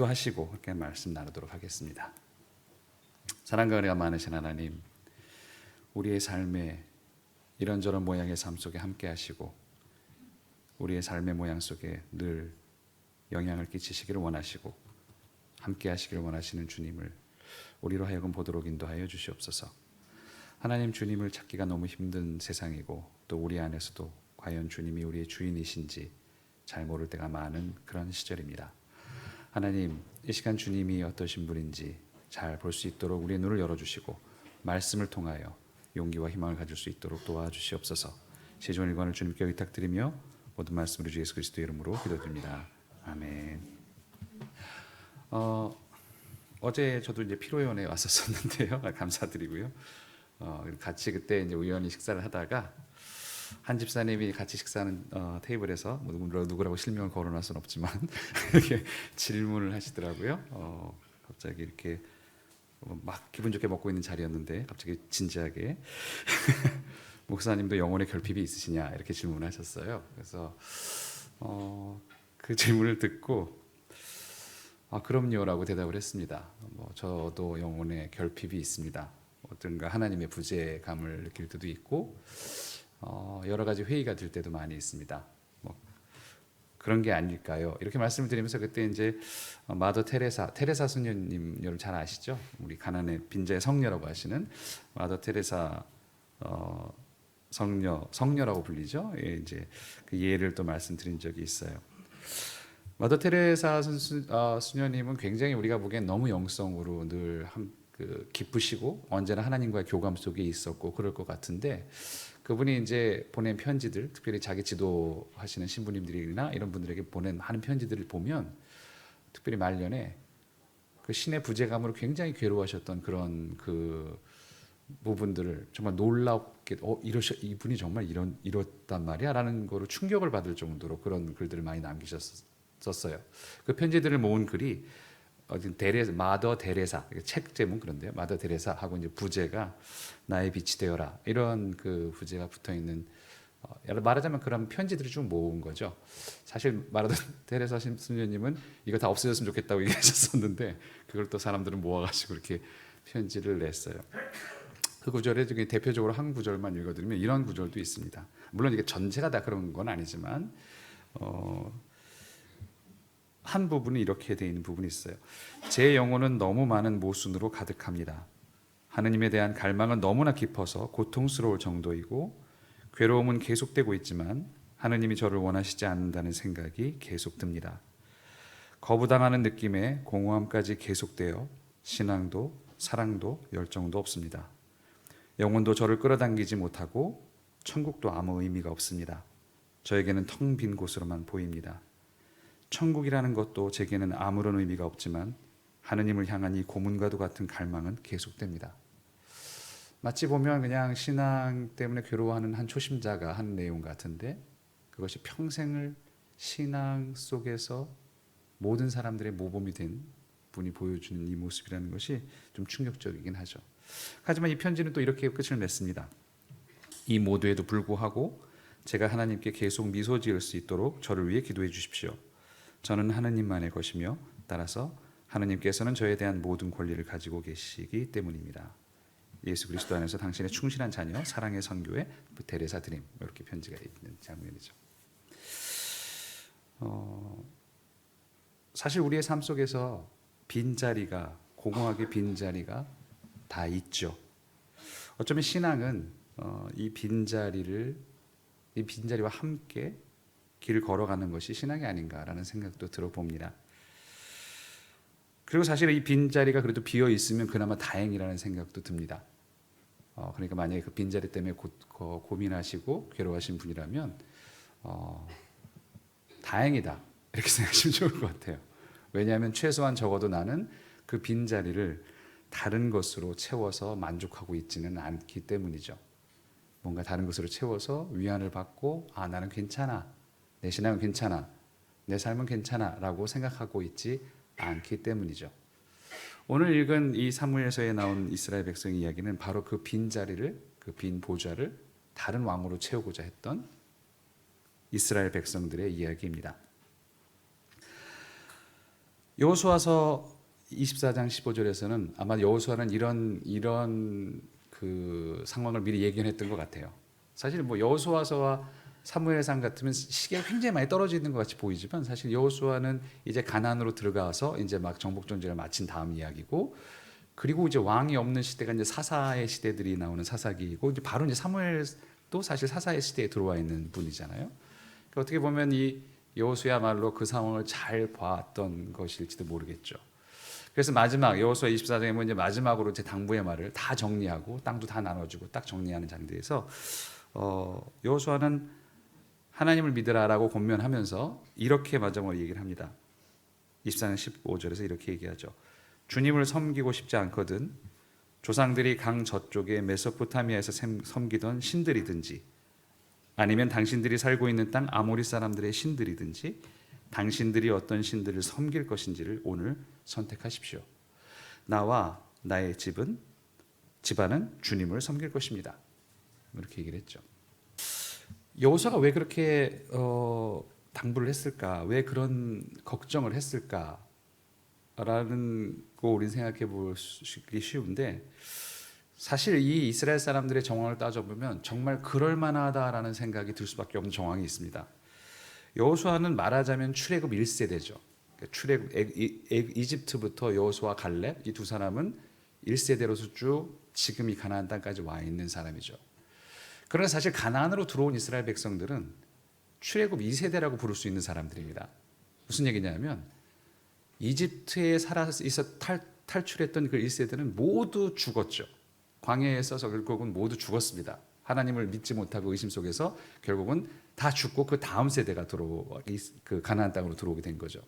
기도하시고 그렇게 말씀 나누도록 하겠습니다. 사랑과 은혜가 많으신 하나님, 우리의 삶에 이런저런 모양의 삶 속에 함께 하시고 우리의 삶의 모양 속에 늘 영향을 끼치시기를 원하시고 함께 하시기를 원하시는 주님을 우리로 하여금 보도록 인도하여 주시옵소서. 하나님, 주님을 찾기가 너무 힘든 세상이고 또 우리 안에서도 과연 주님이 우리의 주인이신지 잘 모를 때가 많은 그런 시절입니다. 하나님, 이 시간 주님이 어떠신 분인지 잘 볼 수 있도록 우리의 눈을 열어주시고 말씀을 통하여 용기와 희망을 가질 수 있도록 도와주시옵소서. 시종 일관을 주님께 의탁드리며 모든 말씀을 주 예수 그리스도의 이름으로 기도드립니다. 아멘. 어제 저도 이제 피로연에 왔었었는데요. 감사드리고요. 같이 그때 이제 우연히 식사를 하다가 한 집사님이 같이 식사하는 테이블에서 뭐 누구라고 실명을 거론할 수는 없지만 이렇게 질문을 하시더라고요. 갑자기 이렇게 막 기분 좋게 먹고 있는 자리였는데 갑자기 진지하게 목사님도 영혼의 결핍이 있으시냐 이렇게 질문을 하셨어요. 그래서 그 질문을 듣고 그럼요라고 대답을 했습니다. 저도 영혼의 결핍이 있습니다. 어떤가 하나님의 부재감을 느낄 때도 있고 여러 가지 회의가 들 때도 많이 있습니다. 그런 게 아닐까요? 이렇게 말씀을 드리면서 그때 이제 마더 테레사 수녀님 여러분 잘 아시죠? 우리 가난의 빈자의 성녀라고 하시는 마더 테레사 성녀라고 불리죠. 예, 이제 그 예를 또 말씀드린 적이 있어요. 마더 테레사 수녀님은 굉장히 우리가 보기엔 너무 영성으로 늘 기쁘시고 언제나 하나님과의 교감 속에 있었고 그럴 것 같은데 그분이 이제 보낸 편지들, 특별히 자기 지도하시는 신부님들이나 이런 분들에게 보낸 많은 편지들을 보면 특별히 말년에 그 신의 부재감으로 굉장히 괴로워하셨던 그런 그 부분들을 정말 놀랍게 이분이 정말 이렇단 말이야라는 거로 충격을 받을 정도로 그런 글들을 많이 남기셨었어요. 그 편지들을 모은 글이 마더 데레사, 책 제목 그런데요. 마더 데레사하고 이제 부제가 나의 빛이 되어라 이런 그 부제가 붙어 있는 말하자면 그런 편지들을 좀 모은 거죠. 사실 마더 데레사 수녀님은 이거 다 없어졌으면 좋겠다고 얘기하셨었는데 그걸 또 사람들은 모아가지고 이렇게 편지를 냈어요. 그 구절에 대표적으로 한 구절만 읽어드리면 이런 구절도 있습니다. 물론 이게 전체가 다 그런 건 아니지만 한 부분이 이렇게 되어 있는 부분이 있어요. 제 영혼은 너무 많은 모순으로 가득합니다. 하느님에 대한 갈망은 너무나 깊어서 고통스러울 정도이고 괴로움은 계속되고 있지만 하느님이 저를 원하시지 않는다는 생각이 계속 듭니다. 거부당하는 느낌에 공허함까지 계속되어 신앙도 사랑도 열정도 없습니다. 영혼도 저를 끌어당기지 못하고 천국도 아무 의미가 없습니다. 저에게는 텅 빈 곳으로만 보입니다. 천국이라는 것도 제게는 아무런 의미가 없지만 하느님을 향한 이 고문과도 같은 갈망은 계속됩니다. 마치 보면 그냥 신앙 때문에 괴로워하는 한 초심자가 한 내용 같은데 그것이 평생을 신앙 속에서 모든 사람들의 모범이 된 분이 보여주는 이 모습이라는 것이 좀 충격적이긴 하죠. 하지만 이 편지는 또 이렇게 끝을 맺습니다. 이 모두에도 불구하고 제가 하나님께 계속 미소 지을 수 있도록 저를 위해 기도해 주십시오. 저는 하느님만의 것이며 따라서 하느님께서는 저에 대한 모든 권리를 가지고 계시기 때문입니다. 예수 그리스도 안에서 당신의 충실한 자녀 사랑의 선교의 데레사 드림 이렇게 편지가 있는 장면이죠. 사실 우리의 삶 속에서 빈자리가 공허하게 빈자리가 다 있죠. 어쩌면 신앙은 이 빈자리와 함께 길을 걸어가는 것이 신앙이 아닌가라는 생각도 들어봅니다. 그리고 사실 이 빈자리가 그래도 비어 있으면 그나마 다행이라는 생각도 듭니다. 그러니까 만약에 그 빈자리 때문에 고민하시고 괴로워하신 분이라면 다행이다 이렇게 생각하시면 좋을 것 같아요. 왜냐하면 최소한 적어도 나는 그 빈자리를 다른 것으로 채워서 만족하고 있지는 않기 때문이죠. 뭔가 다른 것으로 채워서 위안을 받고 나는 괜찮아, 내 신앙은 괜찮아, 내 삶은 괜찮아 라고 생각하고 있지 않기 때문이죠. 오늘 읽은 이 사무엘서에 나온 이스라엘 백성의 이야기는 바로 그 빈자리를, 그 빈 보좌를 다른 왕으로 채우고자 했던 이스라엘 백성들의 이야기입니다. 여호수아서 24장 15절에서는 아마 여호수아는 이런 그 상황을 미리 예견했던 것 같아요. 사실 뭐 여호수아서와 사무엘상 같으면 시기가 굉장히 많이 떨어지는 것 같이 보이지만 사실 여호수아는 이제 가나안으로 들어가서 이제 막 정복 전쟁을 마친 다음 이야기고, 그리고 이제 왕이 없는 시대가 이제 사사의 시대들이 나오는 사사기이고, 이제 바로 이제 사무엘도 사실 사사의 시대에 들어와 있는 분이잖아요. 그러니까 어떻게 보면 이 여호수야말로 그 상황을 잘 봤던 것일지도 모르겠죠. 그래서 마지막 여호수아 24장에 보면 이제 마지막으로 제 당부의 말을 다 정리하고 땅도 다 나눠주고 딱 정리하는 장면에서 여호수아는 하나님을 믿으라라고 권면하면서 이렇게 마지막으로 얘기를 합니다. 24장 15절에서 이렇게 얘기하죠. 주님을 섬기고 싶지 않거든 조상들이 강 저쪽에 메소포타미아에서 섬기던 신들이든지 아니면 당신들이 살고 있는 땅 아모리 사람들의 신들이든지 당신들이 어떤 신들을 섬길 것인지를 오늘 선택하십시오. 나와 나의 집안은 주님을 섬길 것입니다. 이렇게 얘기를 했죠. 여호수아가 왜 그렇게 당부를 했을까? 왜 그런 걱정을 했을까? 라는 거 우리는 생각해 보기 쉬운데, 사실 이 이스라엘 사람들의 정황을 따져보면 정말 그럴 만하다라는 생각이 들 수밖에 없는 정황이 있습니다. 여호수아는 말하자면 출애굽 1세대죠. 출애굽 이집트부터 여호수아 갈렙 이 두 사람은 1세대로서 쭉 지금 이 가나안 땅까지 와 있는 사람이죠. 그러나 사실 가나안으로 들어온 이스라엘 백성들은 출애굽 2세대라고 부를 수 있는 사람들입니다. 무슨 얘기냐면 이집트에 살아서 탈출했던 그 1세대는 모두 죽었죠. 광야에 있어서 결국은 모두 죽었습니다. 하나님을 믿지 못하고 의심 속에서 결국은 다 죽고 그 다음 세대가 그 가나안 땅으로 들어오게 된 거죠.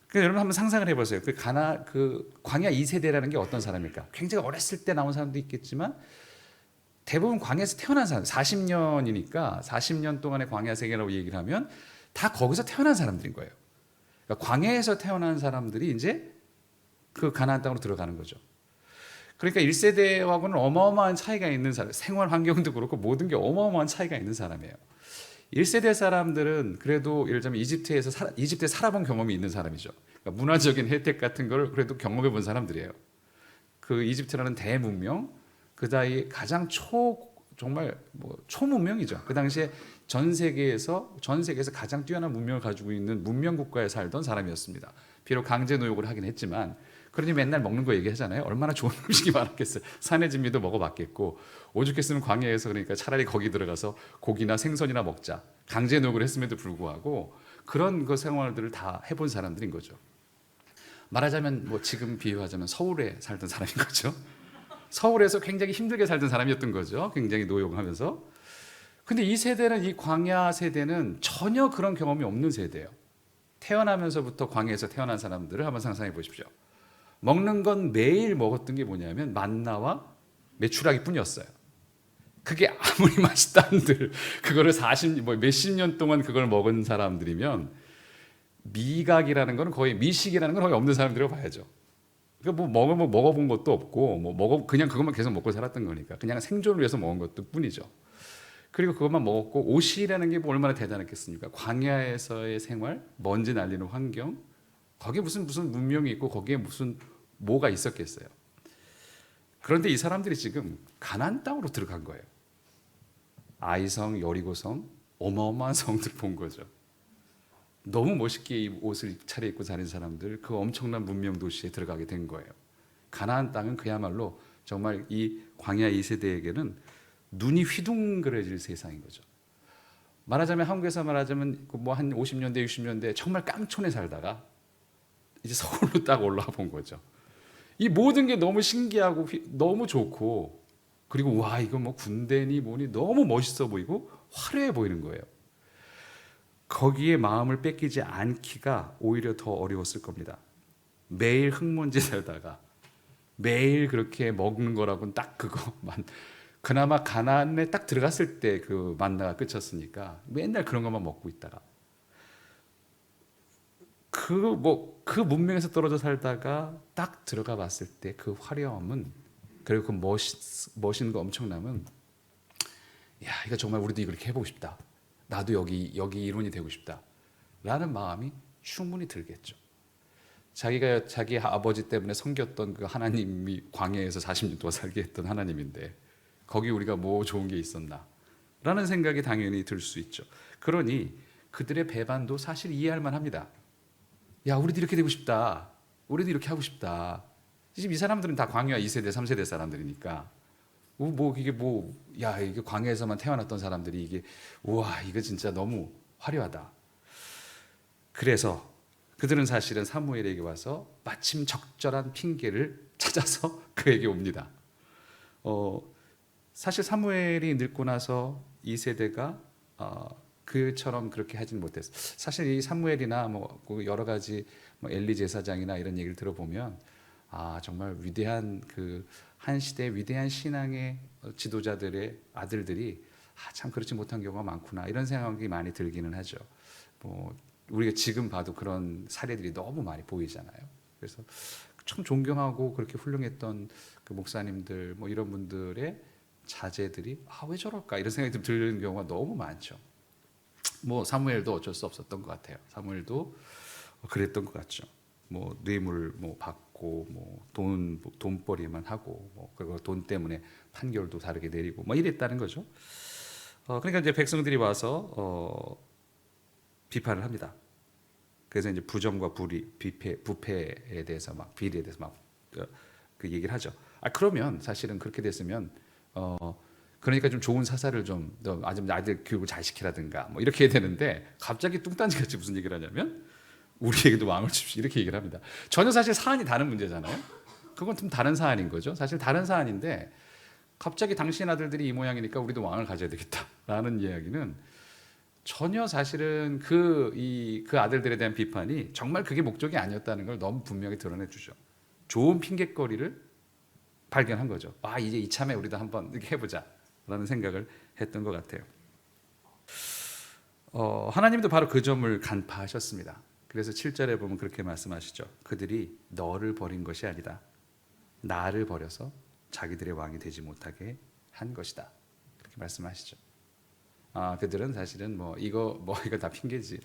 그러니까 여러분 한번 상상을 해보세요. 그 광야 2세대라는 게 어떤 사람일까? 굉장히 어렸을 때 나온 사람도 있겠지만 대부분 광야에서 태어난 사람, 40년이니까 40년 동안의 광야 생애라고 얘기를 하면 다 거기서 태어난 사람들인 거예요. 그러니까 광야에서 태어난 사람들이 이제 그 가나안 땅으로 들어가는 거죠. 그러니까 1세대하고는 어마어마한 차이가 있는 사람, 생활 환경도 그렇고 모든 게 어마어마한 차이가 있는 사람이에요. 1세대 사람들은 그래도 예를 들면 이집트에 살아본 경험이 있는 사람이죠. 그러니까 문화적인 혜택 같은 걸 그래도 경험해 본 사람들이에요. 그 이집트라는 대문명, 그 다이 가장 정말 초문명이죠. 그 당시에 전 세계에서 가장 뛰어난 문명을 가지고 있는 문명 국가에 살던 사람이었습니다. 비록 강제 노역을 하긴 했지만, 그러니 맨날 먹는 거 얘기하잖아요. 얼마나 좋은 음식이 많았겠어요. 산의 진미도 먹어봤겠고, 오죽했으면 광야에서 그러니까 차라리 거기 들어가서 고기나 생선이나 먹자. 강제 노역을 했음에도 불구하고 그런 그 생활들을 다 해본 사람들인 거죠. 말하자면 지금 비유하자면 서울에 살던 사람인 거죠. 서울에서 굉장히 힘들게 살던 사람이었던 거죠. 굉장히 노역하면서. 근데 이 세대는, 이 광야 세대는 전혀 그런 경험이 없는 세대예요. 태어나면서부터 광야에서 태어난 사람들을 한번 상상해 보십시오. 먹는 건 매일 먹었던 게 뭐냐면 만나와 메추라기 뿐이었어요. 그게 아무리 맛있다는들 그거를 몇십 년 동안 그걸 먹은 사람들이면 미각이라는 건 거의, 미식이라는 건 거의 없는 사람들이라고 봐야죠. 그러니까 먹어본 것도 없고 그냥 그것만 계속 먹고 살았던 거니까 그냥 생존을 위해서 먹은 것도 뿐이죠. 그리고 그것만 먹었고, 옷이라는 게 얼마나 대단했겠습니까? 광야에서의 생활, 먼지 날리는 환경, 거기에 무슨 문명이 있고 거기에 뭐가 있었겠어요. 그런데 이 사람들이 지금 가나안 땅으로 들어간 거예요. 아이성, 여리고성, 어마어마한 성들 본 거죠. 너무 멋있게 이 옷을 차려입고 다니는 사람들, 그 엄청난 문명 도시에 들어가게 된 거예요. 가나안 땅은 그야말로 정말 이 광야 2세대에게는 눈이 휘둥그레질 세상인 거죠. 한국에서 말하자면 한 50년대, 60년대 정말 깡촌에 살다가 이제 서울로 딱 올라와 본 거죠. 이 모든 게 너무 신기하고 너무 좋고, 그리고 와, 이거 군대니 뭐니 너무 멋있어 보이고 화려해 보이는 거예요. 거기에 마음을 뺏기지 않기가 오히려 더 어려웠을 겁니다. 매일 흙먼지 살다가 매일 그렇게 먹는 거라고는 딱 그거만, 그나마 가나안에 딱 들어갔을 때 그 만나가 끝이었으니까 맨날 그런 것만 먹고 있다가 그 문명에서 떨어져 살다가 딱 들어가 봤을 때 그 화려함은, 그리고 그 멋있는 거 엄청남은, 야, 이거 정말 우리도 이렇게 해보고 싶다. 나도 여기 일원이 되고 싶다. 라는 마음이 충분히 들겠죠. 자기가 자기 아버지 때문에 섬겼던 그 하나님이 광야에서 40년 동안 살게 했던 하나님인데 거기 우리가 뭐 좋은 게 있었나? 라는 생각이 당연히 들 수 있죠. 그러니 그들의 배반도 사실 이해할 만합니다. 야, 우리도 이렇게 되고 싶다. 우리도 이렇게 하고 싶다. 지금 이 사람들은 다 광야 2세대, 3세대 사람들이니까 야, 이게 광야에서만 태어났던 사람들이 이게 우와, 이거 진짜 너무 화려하다. 그래서 그들은 사실은 사무엘에게 와서 마침 적절한 핑계를 찾아서 그에게 옵니다. 사실 사무엘이 늙고 나서 이 세대가 그처럼 그렇게 하진 못했어요. 사실 이 사무엘이나 뭐 여러 가지 뭐 엘리 제사장이나 이런 얘기를 들어보면 정말 위대한 그 한 시대의 위대한 신앙의 지도자들의 아들들이 참 그렇지 못한 경우가 많구나 이런 생각이 많이 들기는 하죠. 뭐 우리가 지금 봐도 그런 사례들이 너무 많이 보이잖아요. 그래서 참 존경하고 그렇게 훌륭했던 그 목사님들 뭐 이런 분들의 자제들이 왜 저럴까 이런 생각이 좀 드는 경우가 너무 많죠. 뭐 사무엘도 어쩔 수 없었던 것 같아요. 사무엘도 그랬던 것 같죠. 뭐 뇌물 뭐 받고 뭐 돈벌이만 하고 뭐 그리고 돈 때문에 판결도 다르게 내리고 뭐 이랬다는 거죠. 그러니까 이제 백성들이 와서 비판을 합니다. 그래서 이제 부정과 부패에 대해서 막 비리에 대해서 막 그 얘기를 하죠. 그러면 사실은 그렇게 됐으면 그러니까 좀 좋은 사사를 좀 아들 교육을 잘 시키라든가 뭐 이렇게 해야 되는데 갑자기 뚱딴지같이 무슨 얘기를 하냐면 우리에게도 왕을 주십시오 이렇게 얘기를 합니다. 전혀 사실 사안이 다른 문제잖아요. 그건 좀 다른 사안인 거죠. 사실 다른 사안인데 갑자기 당신 아들들이 이 모양이니까 우리도 왕을 가져야 되겠다라는 이야기는 전혀 사실은 그 아들들에 대한 비판이 정말 그게 목적이 아니었다는 걸 너무 분명히 드러내 주죠. 좋은 핑곗거리를 발견한 거죠. 이제 이참에 우리도 한번 이렇게 해보자라는 생각을 했던 것 같아요. 하나님도 바로 그 점을 간파하셨습니다. 그래서 7절에 보면 그렇게 말씀하시죠. 그들이 너를 버린 것이 아니다. 나를 버려서 자기들의 왕이 되지 못하게 한 것이다. 그렇게 말씀하시죠. 그들은 사실은 이거 다 핑계지.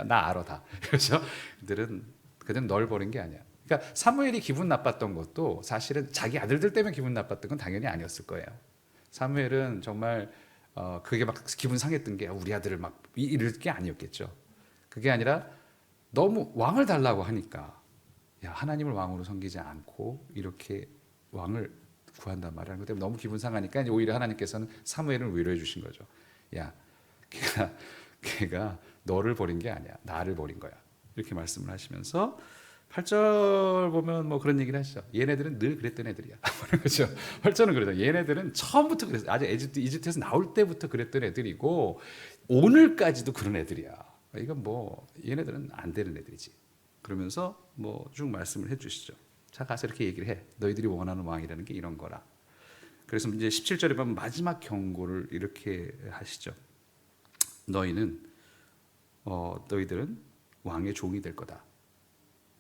나 알아 다. 그렇죠? 그들은 널 버린 게 아니야. 그러니까 사무엘이 기분 나빴던 것도 사실은 자기 아들들 때문에 기분 나빴던 건 당연히 아니었을 거예요. 사무엘은 정말 그게 막 기분 상했던 게 우리 아들을 막 이럴 게 아니었겠죠. 그게 아니라 너무 왕을 달라고 하니까 하나님을 왕으로 섬기지 않고 이렇게 왕을 구한단 말이야. 그 때문에 너무 기분 상하니까 이제 오히려 하나님께서는 사무엘을 위로해 주신 거죠. 걔가 너를 버린 게 아니야. 나를 버린 거야. 이렇게 말씀을 하시면서 8절 보면 뭐 그런 얘기를 하시죠. 얘네들은 늘 그랬던 애들이야. 그렇죠. 8절은 그러죠. 얘네들은 처음부터 그랬어. 아주 이집트에서 나올 때부터 그랬던 애들이고 오늘까지도 그런 애들이야. 이건 얘네들은 안 되는 애들이지. 그러면서 쭉 말씀을 해주시죠. 자, 가서 이렇게 얘기를 해. 너희들이 원하는 왕이라는 게 이런 거라. 그래서 이제 17절에 보면 마지막 경고를 이렇게 하시죠. 너희들은 왕의 종이 될 거다.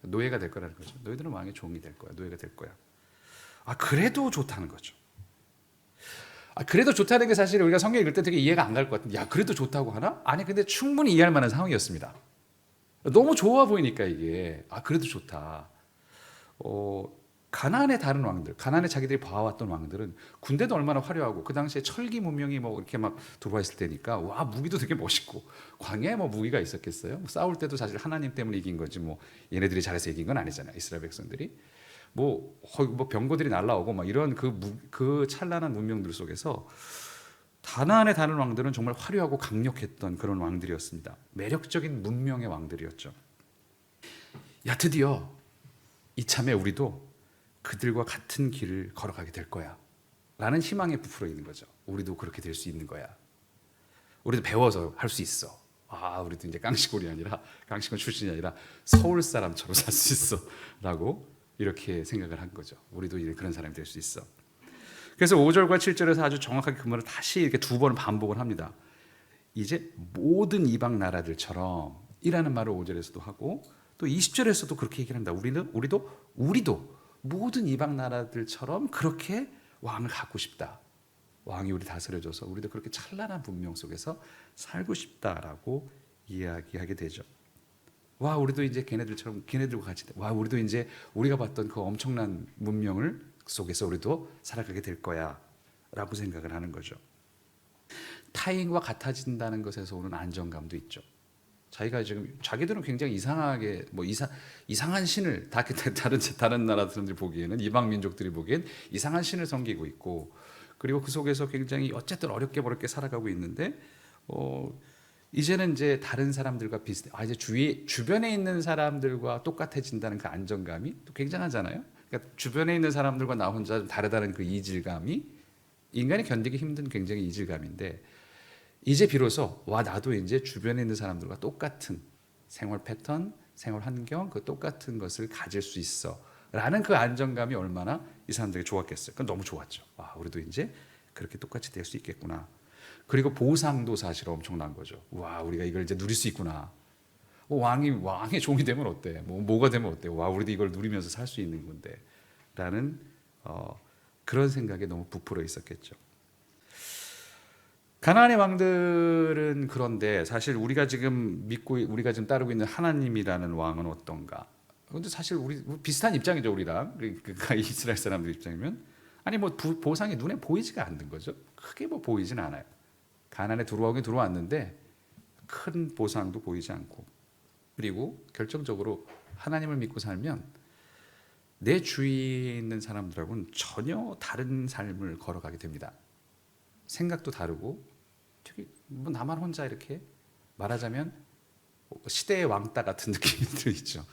노예가 될 거라는 거죠. 너희들은 왕의 종이 될 거야. 노예가 될 거야. 그래도 좋다는 거죠. 그래도 좋다는 게 사실 우리가 성경 읽을 때 되게 이해가 안 갈 것 같은데 그래도 좋다고 하나? 아니 근데 충분히 이해할 만한 상황이었습니다. 너무 좋아 보이니까 이게 그래도 좋다. 가나안의 다른 왕들, 가나안에 자기들이 봐왔던 왕들은 군대도 얼마나 화려하고 그 당시에 철기 문명이 이렇게 막 들어와 있을 때니까 무기도 되게 멋있고 광야에 무기가 있었겠어요? 싸울 때도 사실 하나님 때문에 이긴 거지 얘네들이 잘해서 이긴 건 아니잖아요. 이스라엘 백성들이 병거들이 날라오고 이런 그 찬란한 문명들 속에서 가나안의 다른 왕들은 정말 화려하고 강력했던 그런 왕들이었습니다. 매력적인 문명의 왕들이었죠. 드디어 이참에 우리도 그들과 같은 길을 걸어가게 될 거야 라는 희망에 부풀어 있는 거죠. 우리도 그렇게 될 수 있는 거야. 우리도 배워서 할 수 있어. 우리도 이제 깡시골 출신이 아니라 서울 사람처럼 살 수 있어 라고 이렇게 생각을 한 거죠. 우리도 이제 그런 사람이 될 수 있어. 그래서 5절과 7절에서 아주 정확하게 그 말을 다시 이렇게 두 번 반복을 합니다. 이제 모든 이방 나라들처럼 이라는 말을 5절에서도 하고 또 20절에서도 그렇게 얘기를 합니다. 우리도 모든 이방 나라들처럼 그렇게 왕을 갖고 싶다. 왕이 우리 다스려줘서 우리도 그렇게 찬란한 문명 속에서 살고 싶다라고 이야기하게 되죠. 와, 우리도 이제 걔네들과 같이 와, 우리도 이제 우리가 봤던 그 엄청난 문명을 속에서 우리도 살아가게 될 거야라고 생각을 하는 거죠. 타인과 같아진다는 것에서 오는 안정감도 있죠. 자기들은 굉장히 이상하게 이상한 신을 다른 나라 사람들이 보기에는, 이방 민족들이 보기엔 이상한 신을 섬기고 있고, 그리고 그 속에서 굉장히 어쨌든 어렵게 살아가고 있는데 이제는 이제 다른 사람들과 비슷해. 이제 주변에 있는 사람들과 똑같아진다는 그 안정감이 또 굉장하잖아요. 그러니까 주변에 있는 사람들과 나 혼자 좀 다르다는 그 이질감이 인간이 견디기 힘든 굉장히 이질감인데, 이제 비로소 나도 이제 주변에 있는 사람들과 똑같은 생활 패턴, 생활 환경, 그 똑같은 것을 가질 수 있어 라는 그 안정감이 얼마나 이 사람들에게 좋았겠어요. 그건 너무 좋았죠. 우리도 이제 그렇게 똑같이 될 수 있겠구나. 그리고 보상도 사실 엄청난 거죠. 우리가 이걸 이제 누릴 수 있구나. 왕의 종이 되면 어때? 뭐가 되면 어때? 우리도 이걸 누리면서 살 수 있는 건데 라는 그런 생각에 너무 부풀어 있었겠죠. 가나안의 왕들은 그런데 사실 우리가 지금 따르고 있는 하나님이라는 왕은 어떤가? 근데 사실 우리 비슷한 입장이죠, 우리랑. 그러니까 이스라엘 사람들 입장이면 보상이 눈에 보이지가 않는 거죠. 크게 보이진 않아요. 가나안에 들어오긴 들어왔는데 큰 보상도 보이지 않고, 그리고 결정적으로 하나님을 믿고 살면 내 주위에 있는 사람들하고는 전혀 다른 삶을 걸어가게 됩니다. 생각도 다르고 되게 나만 혼자 이렇게 말하자면 시대의 왕따 같은 느낌이 들죠.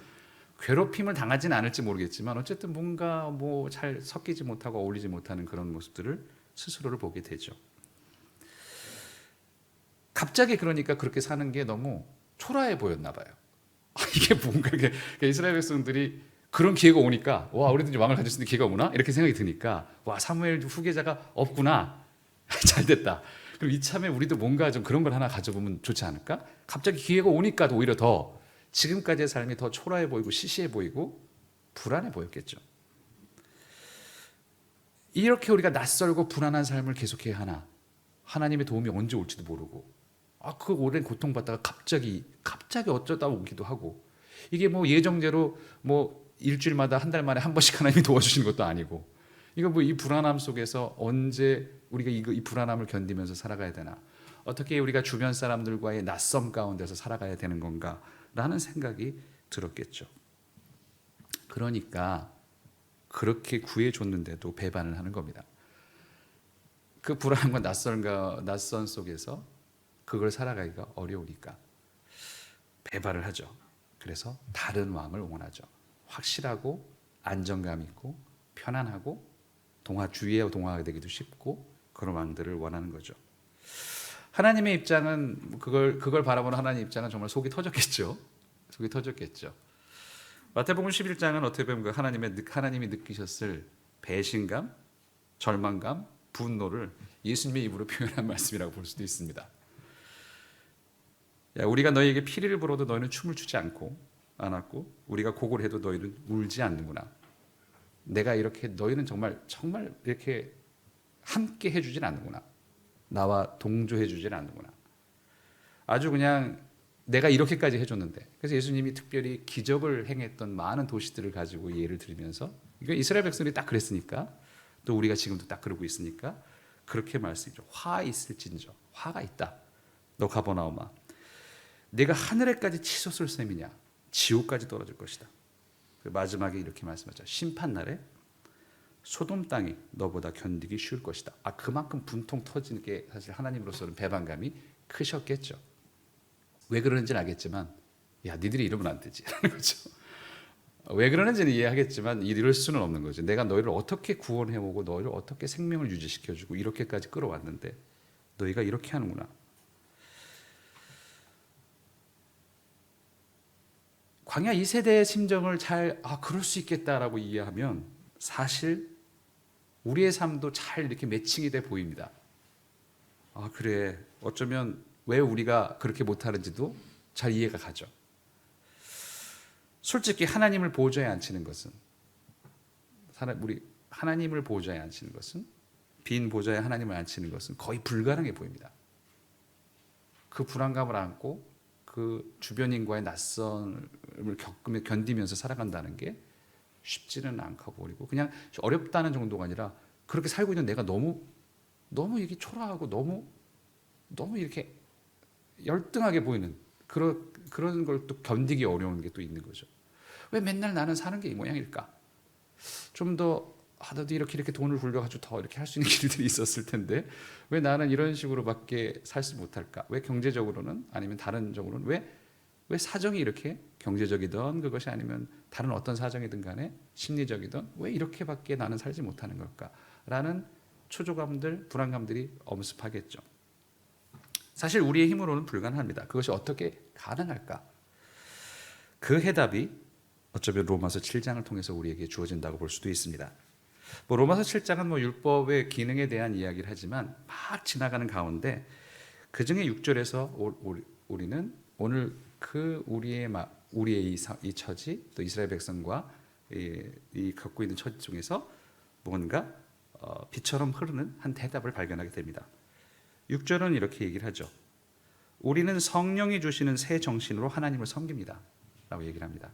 괴롭힘을 당하지는 않을지 모르겠지만 어쨌든 뭔가 잘 섞이지 못하고 어울리지 못하는 그런 모습들을 스스로를 보게 되죠. 갑자기 그러니까 그렇게 사는 게 너무 초라해 보였나 봐요. 이게 뭔가 이스라엘 백성들이 그런 기회가 오니까 우리도 이제 왕을 가질 수 있는 기회가 오나? 이렇게 생각이 드니까 사무엘 후계자가 없구나. 잘 됐다. 그럼 이참에 우리도 뭔가 좀 그런 걸 하나 가져보면 좋지 않을까? 갑자기 기회가 오니까 오히려 더 지금까지의 삶이 더 초라해 보이고 시시해 보이고 불안해 보였겠죠. 이렇게 우리가 낯설고 불안한 삶을 계속해야 하나? 하나님의 도움이 언제 올지도 모르고 그 오랜 고통받다가 갑자기 어쩌다 오기도 하고, 이게 예정대로 일주일마다 한 달 만에 한 번씩 하나님이 도와주시는 것도 아니고, 이거 이 불안함 속에서 언제 우리가 이 불안함을 견디면서 살아가야 되나? 어떻게 우리가 주변 사람들과의 낯섦 가운데서 살아가야 되는 건가라는 생각이 들었겠죠. 그러니까 그렇게 구해줬는데도 배반을 하는 겁니다. 그 불안함과 낯선 속에서 그걸 살아가기가 어려우니까 배반을 하죠. 그래서 다른 왕을 원하죠. 확실하고 안정감 있고 편안하고 주위에 동화가 되기도 쉽고 그런 왕들을 원하는 거죠. 하나님의 입장은 그걸 바라보는 하나님의 입장은 정말 속이 터졌겠죠. 마태복음 11장은 어떻게 보면 하나님이 느끼셨을 배신감, 절망감, 분노를 예수님의 입으로 표현한 말씀이라고 볼 수도 있습니다. 우리가 너희에게 피리를 불어도 너희는 춤을 추지 않았고 우리가 곡을 해도 너희는 울지 않는구나. 내가 이렇게 너희는 정말 이렇게 함께 해주진 않는구나. 나와 동조해주진 않는구나. 아주 그냥 내가 이렇게까지 해줬는데. 그래서 예수님이 특별히 기적을 행했던 많은 도시들을 가지고 예를 들면서, 이거 이스라엘 백성들이 딱 그랬으니까 또 우리가 지금도 딱 그러고 있으니까 그렇게 말씀이죠. 화 있을진저, 화가 있다. 너 가버나움아, 내가 하늘에까지 치솟을 셈이냐, 지옥까지 떨어질 것이다. 마지막에 이렇게 말씀하죠. 심판날에 소돔 땅이 너보다 견디기 쉬울 것이다. 그만큼 분통 터지는 게 사실 하나님으로서는 배반감이 크셨겠죠. 왜 그러는지는 알겠지만 니들이 이러면 안 되지 라는 거죠. 왜 그러는지는 이해하겠지만 이럴 수는 없는 거죠. 내가 너희를 어떻게 구원해오고 너희를 어떻게 생명을 유지시켜주고 이렇게까지 끌어왔는데 너희가 이렇게 하는구나. 광야 2세대의 심정을 그럴 수 있겠다라고 이해하면 사실 우리의 삶도 잘 이렇게 매칭이 돼 보입니다. 그래, 어쩌면 왜 우리가 그렇게 못하는지도 잘 이해가 가죠. 솔직히 하나님을 보좌에 앉히는 것은, 하나님을 보좌에 앉히는 것은, 빈 보좌에 하나님을 앉히는 것은 거의 불가능해 보입니다. 그 불안감을 안고 그 주변인과의 낯선을 견디면서 살아간다는 게 쉽지는 않고 버리고 그냥 어렵다는 정도가 아니라 그렇게 살고 있는 내가 너무 이게 초라하고 너무 이렇게 열등하게 보이는 그런 걸 또 견디기 어려운 게 또 있는 거죠. 왜 맨날 나는 사는 게 이 모양일까? 좀 더 하다도 이렇게 돈을 굴려가지고 더 이렇게 할 수 있는 길들이 있었을 텐데 왜 나는 이런 식으로밖에 살지 못할까? 왜 경제적으로는 아니면 다른 적으로는 왜 사정이 이렇게 경제적이든 그것이 아니면 다른 어떤 사정이든 간에 심리적이든 왜 이렇게밖에 나는 살지 못하는 걸까라는 초조감들, 불안감들이 엄습하겠죠. 사실 우리의 힘으로는 불가능합니다. 그것이 어떻게 가능할까? 그 해답이 어쩌면 로마서 7장을 통해서 우리에게 주어진다고 볼 수도 있습니다. 로마서 7장은 율법의 기능에 대한 이야기를 하지만 막 지나가는 가운데 그 중에 6절에서 우리는 오늘 그 우리의 이 처지 또 이스라엘 백성과 이 겪고 있는 처지 중에서 뭔가 비처럼 흐르는 한 대답을 발견하게 됩니다. 6절은 이렇게 얘기를 하죠. 우리는 성령이 주시는 새 정신으로 하나님을 섬깁니다 라고 얘기를 합니다.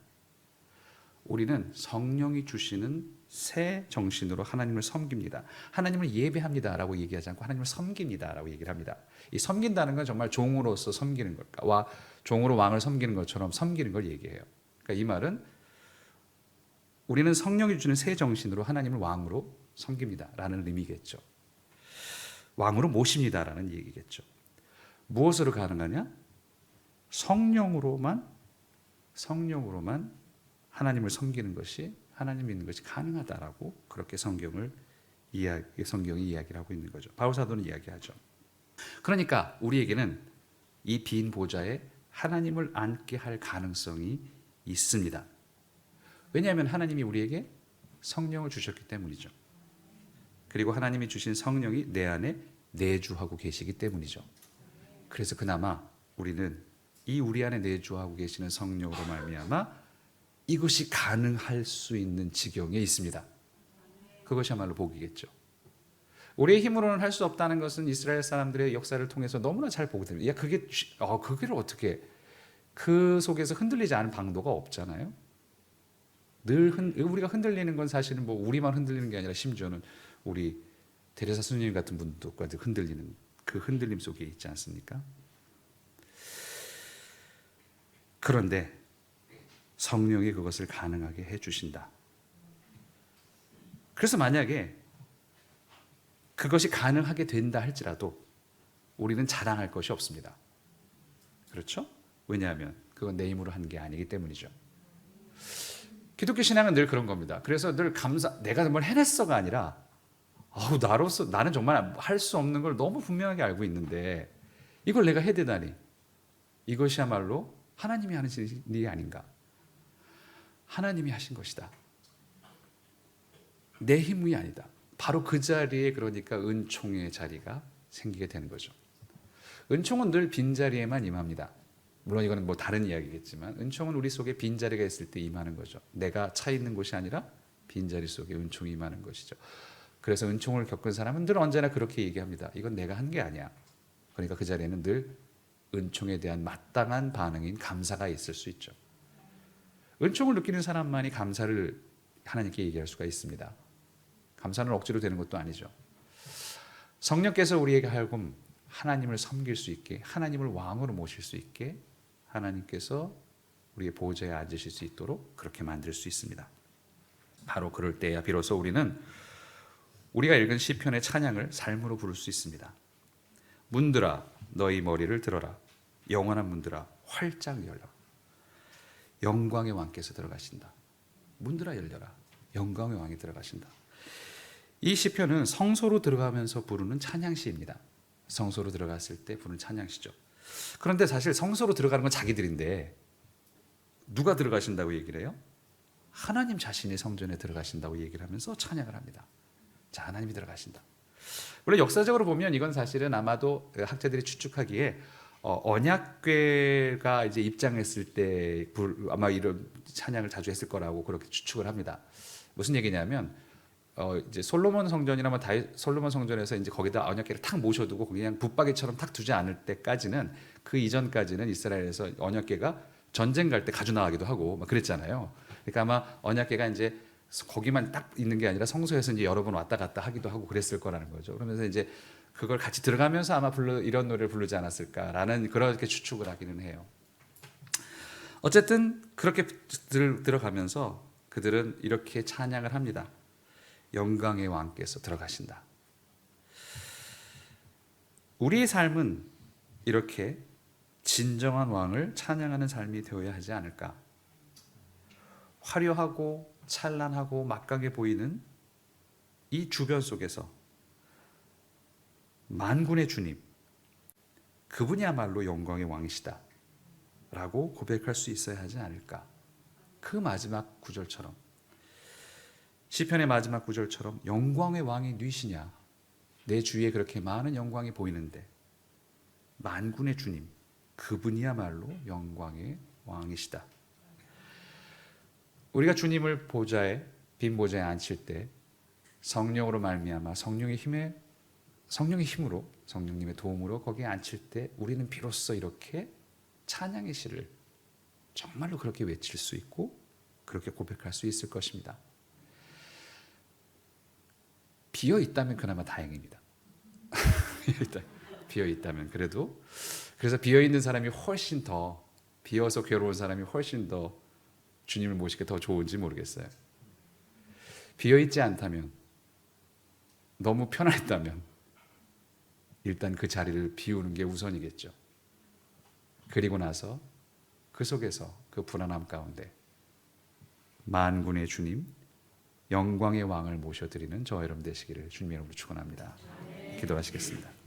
우리는 성령이 주시는 새 정신으로 하나님을 섬깁니다. 하나님을 예배합니다 라고 얘기하지 않고 하나님을 섬깁니다 라고 얘기를 합니다. 이 섬긴다는 건 정말 종으로서 섬기는 걸까? 종으로 왕을 섬기는 것처럼 섬기는 걸 얘기해요. 그러니까 이 말은 우리는 성령이 주는 새 정신으로 하나님을 왕으로 섬깁니다 라는 의미겠죠. 왕으로 모십니다 라는 얘기겠죠. 무엇으로 가능하냐? 성령으로만 하나님을 섬기는 것이, 하나님 믿는 것이 가능하다라고 그렇게 성경이 이야기를 하고 있는 거죠. 바울 사도는 이야기하죠. 그러니까 우리에게는 이 빈 보좌에 하나님을 앉게 할 가능성이 있습니다. 왜냐하면 하나님이 우리에게 성령을 주셨기 때문이죠. 그리고 하나님이 주신 성령이 내 안에 내주하고 계시기 때문이죠. 그래서 그나마 우리는 이 우리 안에 내주하고 계시는 성령으로 말미암아 이것이 가능할 수 있는 지경에 있습니다. 그것이야말로 복이겠죠. 우리의 힘으로는 할 수 없다는 것은 이스라엘 사람들의 역사를 통해서 너무나 잘 보게 됩니다. 그걸 어떻게 그 속에서 흔들리지 않은 방도가 없잖아요. 우리가 흔들리는 건 사실은 우리만 흔들리는 게 아니라 심지어는 우리 데레사 스님 같은 분들까지 흔들리는 그 흔들림 속에 있지 않습니까? 그런데 성령이 그것을 가능하게 해주신다. 그래서 만약에 그것이 가능하게 된다 할지라도 우리는 자랑할 것이 없습니다. 그렇죠? 왜냐하면 그건 내 힘으로 한 게 아니기 때문이죠. 기독교 신앙은 늘 그런 겁니다. 그래서 늘 내가 뭘 해냈어가 아니라 나로서 나는 정말 할 수 없는 걸 너무 분명하게 알고 있는데 이걸 내가 해대다니 이것이야말로 하나님이 하는 일이 아닌가. 하나님이 하신 것이다. 내 힘이 아니다. 바로 그 자리에 그러니까 은총의 자리가 생기게 되는 거죠. 은총은 늘 빈자리에만 임합니다. 물론 이거는 다른 이야기겠지만 은총은 우리 속에 빈자리가 있을 때 임하는 거죠. 내가 차 있는 곳이 아니라 빈자리 속에 은총이 임하는 것이죠. 그래서 은총을 겪은 사람은 늘 언제나 그렇게 얘기합니다. 이건 내가 한 게 아니야. 그러니까 그 자리에는 늘 은총에 대한 마땅한 반응인 감사가 있을 수 있죠. 은총을 느끼는 사람만이 감사를 하나님께 얘기할 수가 있습니다. 감사는 억지로 되는 것도 아니죠. 성령께서 우리에게 하여금 하나님을 섬길 수 있게, 하나님을 왕으로 모실 수 있게 하나님께서 우리의 보좌에 앉으실 수 있도록 그렇게 만들 수 있습니다. 바로 그럴 때야 비로소 우리는 우리가 읽은 시편의 찬양을 삶으로 부를 수 있습니다. 문들아 너희 머리를 들어라. 영원한 문들아 활짝 열라. 영광의 왕께서 들어가신다. 문들아 열려라. 영광의 왕이 들어가신다. 이 시편은 성소로 들어가면서 부르는 찬양시입니다. 성소로 들어갔을 때 부르는 찬양시죠. 그런데 사실 성소로 들어가는 건 자기들인데 누가 들어가신다고 얘기를 해요? 하나님 자신이 성전에 들어가신다고 얘기를 하면서 찬양을 합니다. 자, 하나님이 들어가신다. 물론 역사적으로 보면 이건 사실은 아마도 학자들이 추측하기에 언약궤가 이제 입장했을 때 아마 이런 찬양을 자주 했을 거라고 그렇게 추측을 합니다. 무슨 얘기냐면 이제 솔로몬 성전이나 뭐 솔로몬 성전에서 이제 거기다 언약궤를 탁 모셔두고 그냥 붙박이처럼 탁 두지 않을 때까지는, 그 이전까지는 이스라엘에서 언약궤가 전쟁 갈 때 가져 나가기도 하고 막 그랬잖아요. 그러니까 아마 언약궤가 이제 거기만 딱 있는 게 아니라 성소에서 이제 여러 번 왔다 갔다 하기도 하고 그랬을 거라는 거죠. 그러면서 이제 그걸 같이 들어가면서 아마 이런 노래를 부르지 않았을까라는 그렇게 추측을 하기는 해요. 어쨌든 그렇게 들어가면서 그들은 이렇게 찬양을 합니다. 영광의 왕께서 들어가신다. 우리의 삶은 이렇게 진정한 왕을 찬양하는 삶이 되어야 하지 않을까? 화려하고 찬란하고 막강해 보이는 이 주변 속에서 만군의 주님, 그분이야말로 영광의 왕이시다 라고 고백할 수 있어야 하지 않을까? 그 마지막 구절처럼, 시편의 마지막 구절처럼 영광의 왕이 누이시냐? 내 주위에 그렇게 많은 영광이 보이는데 만군의 주님, 그분이야말로 영광의 왕이시다. 우리가 주님을 빈 보좌에 앉힐 때 성령으로 말미암아 성령의 힘으로, 성령님의 도움으로 거기에 앉힐 때 우리는 비로소 이렇게 찬양의 시를 정말로 그렇게 외칠 수 있고 그렇게 고백할 수 있을 것입니다. 비어 있다면 그나마 다행입니다. 비어 있다면 그래도, 그래서 비어 있는 사람이 훨씬 더, 비어서 괴로운 사람이 훨씬 더 주님을 모시기 더 좋은지 모르겠어요. 비어 있지 않다면, 너무 편안했다면 일단 그 자리를 비우는 게 우선이겠죠. 그리고 나서 그 속에서 그 불안함 가운데 만군의 주님, 영광의 왕을 모셔드리는 저와 여러분 되시기를 주님의 이름으로 축원합니다. 기도하시겠습니다.